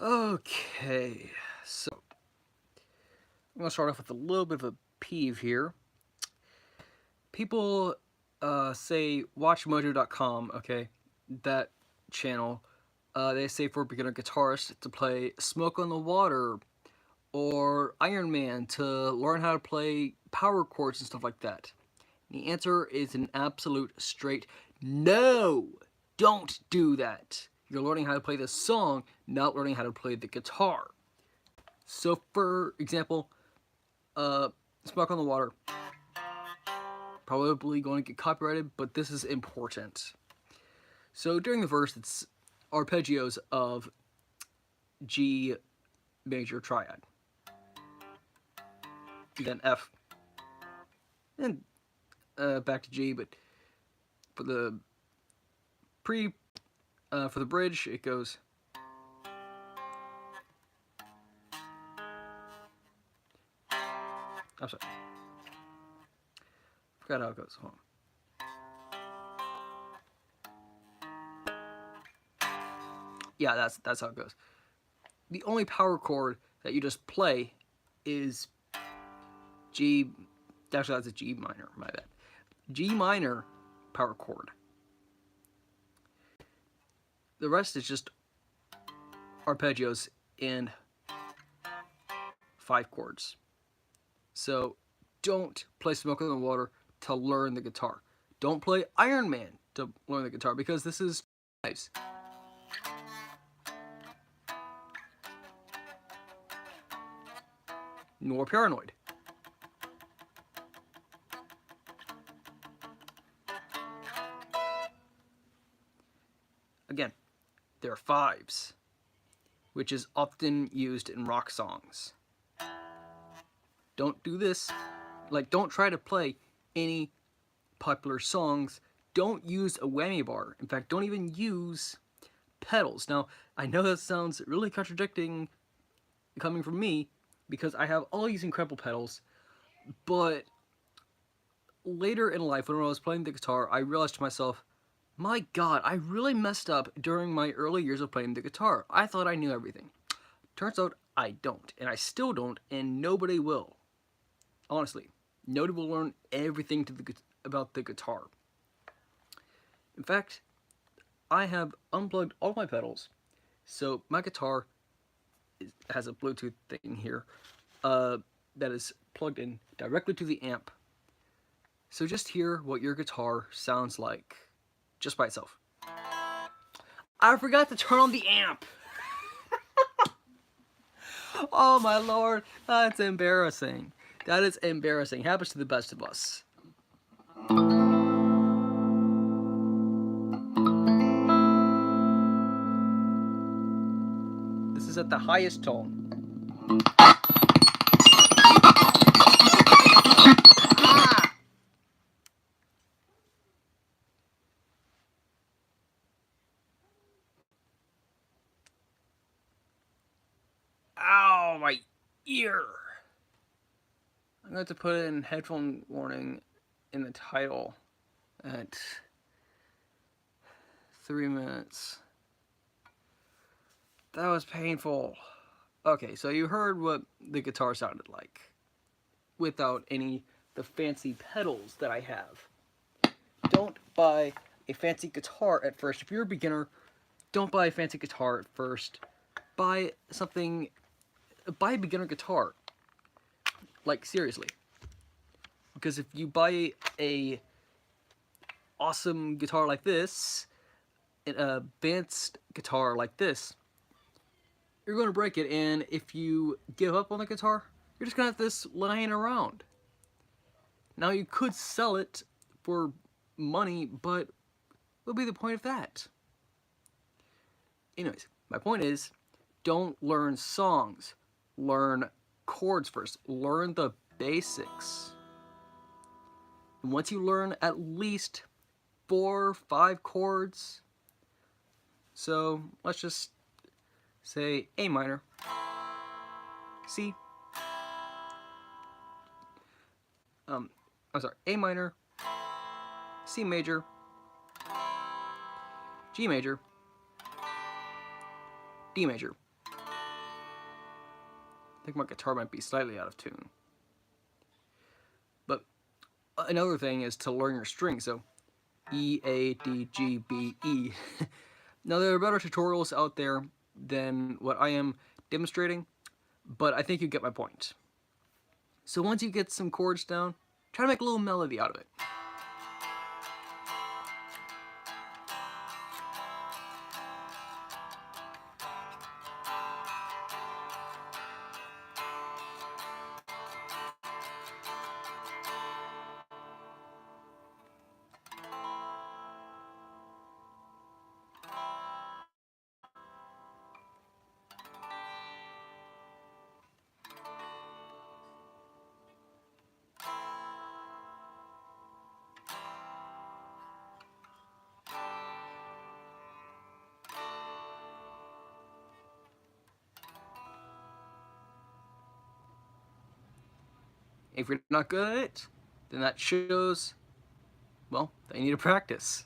Okay, so I'm gonna start off with a little bit of a peeve here. People say watchmojo.com, okay, that channel. They say for beginner guitarists to play Smoke on the Water or Iron Man to learn how to play power chords and stuff like that. The answer is an absolute straight no. Don't do that. You're learning how to play the song, not learning how to play the guitar. So, for example, Smoke on the Water. Probably going to get copyrighted, but this is important. So during the verse, it's arpeggios of G major triad, then F, and back to G. But for the for the bridge, it goes. I'm sorry, forgot how it goes. Hold on. Yeah, that's how it goes. The only power chord that you just play is G. Actually, that's a G minor. My bad. G minor power chord. The rest is just arpeggios in 5 chords. So don't play Smoke on the Water to learn the guitar. Don't play Iron Man to learn the guitar because this is nice. Nor Paranoid. Again, they're 5s, which is often used in rock songs. Don't do this. Like, don't try to play any popular songs. Don't use a whammy bar. In fact, don't even use pedals. Now, I know that sounds really contradicting coming from me because I have all these incredible pedals, but later in life, when I was playing the guitar, I realized to myself, my God, I really messed up during my early years of playing the guitar. I thought I knew everything. Turns out I don't, and I still don't, and nobody will. Honestly, nobody will learn everything about the guitar. In fact, I have unplugged all my pedals, so my guitar has a Bluetooth thing here that is plugged in directly to the amp. So just hear what your guitar sounds like just by itself. I forgot to turn on the amp. Oh my lord, that's embarrassing. That is embarrassing. Happens to the best of us. This is at the highest tone. Ow, my ear. I'm going to put in headphone warning in the title at 3 minutes. That was painful. Okay, so you heard what the guitar sounded like without any the fancy pedals that I have. Don't buy a fancy guitar at first. If you're a beginner, don't buy a fancy guitar at first. Buy a beginner guitar. Like, seriously. Because if you buy a awesome guitar like this, an advanced guitar like this, you're going to break it, and if you give up on the guitar, you're just going to have this lying around. Now, you could sell it for money, but what would be the point of that? Anyways, my point is, don't learn songs. Learn chords first. Learn the basics. And once you learn at least 4 or 5 chords, so let's just say A minor, C, I'm sorry, A minor, C major, G major, D major. think my guitar might be slightly out of tune. But another thing is to learn your strings. So E, A, D, G, B, E. Now there are better tutorials out there than what I am demonstrating, but I think you get my point. So once you get some chords down, try to make a little melody out of it. If you're not good at it, then that shows, well, that you need to practice.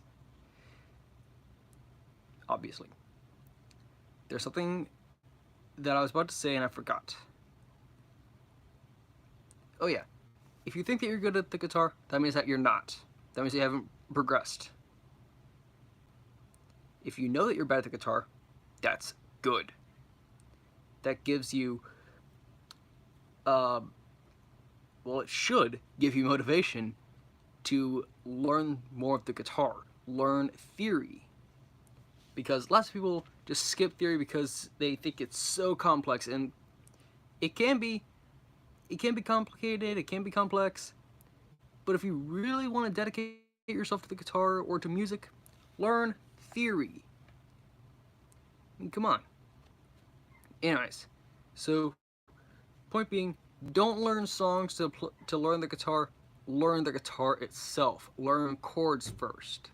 Obviously. There's something that I was about to say and I forgot. Oh yeah, if you think that you're good at the guitar, that means that you're not. That means you haven't progressed. If you know that you're bad at the guitar, that's good. That gives you, well, it should give you motivation to learn more of the guitar, learn theory. Because lots of people just skip theory because they think it's so complex, and it can be complicated, it can be complex, but if you really want to dedicate yourself to the guitar or to music, learn theory. I mean, come on. Anyways, so point being, don't learn songs to learn the guitar. Learn the guitar itself. Learn chords first.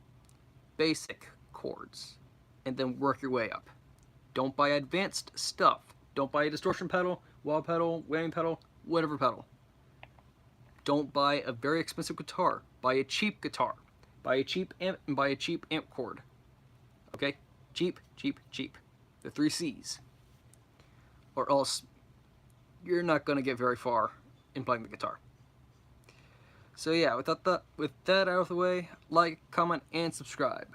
Basic chords. And then work your way up. Don't buy advanced stuff. Don't buy a distortion pedal, wah pedal, whammy pedal, whatever pedal. Don't buy a very expensive guitar. Buy a cheap guitar. Buy a cheap amp and buy a cheap amp cord. Okay? Cheap, cheap, cheap. The 3 C's. Or else you're not going to get very far in playing the guitar. So yeah, with that out of the way, like, comment, and subscribe.